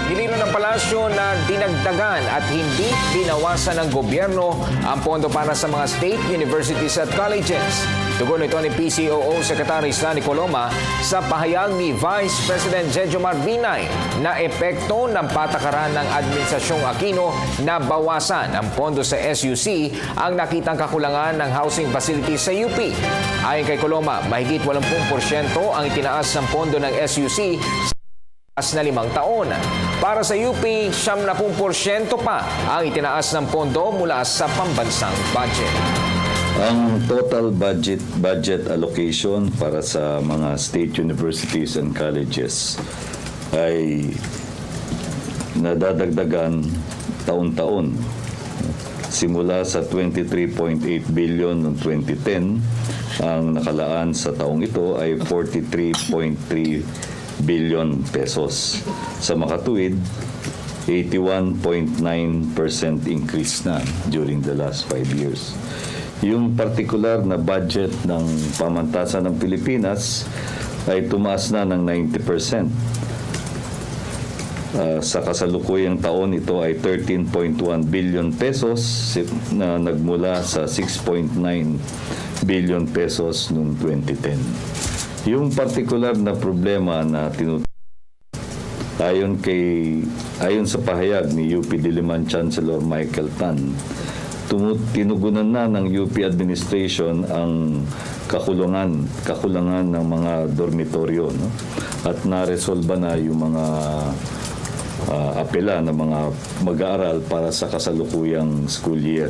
Nilino ng palasyo na dinagdagan at hindi binawasan ng gobyerno ang pondo para sa mga state universities at colleges. Tugon ito ni PCOO Secretary Stanley Coloma sa pahayag ni Vice President Jejomar Binay na epekto ng patakaran ng Administrasyong Aquino na bawasan ang pondo sa SUC ang nakitang kakulangan ng housing facilities sa UP. Ayon kay Coloma, mahigit 80% ang itinaas ng pondo ng SUC na 5 taon. Para sa UP, 70% pa ang itinaas ng pondo mula sa pambansang budget. Ang total budget allocation para sa mga state universities and colleges ay nadadagdagan taon-taon. Simula sa 23.8 billion noong 2010, ang nakalaan sa taong ito ay 43.3 billion pesos. Sa makatuwid, 81.9% increase na during the last 5 years. Yung particular na budget ng pamantasan ng Pilipinas ay tumaas na ng 90%. Sa kasalukuyang taon, ito ay 13.1 billion pesos na nagmula sa 6.9 billion pesos noong 2010. Yung particular na problema na ayon sa pahayag ni UP Diliman Chancellor Michael Tan, tinugunan na ng UP administration ang kakulangan ng mga dormitoryo, no? At naresolba na yung mga apela ng mga mag-aaral para sa kasalukuyang school year.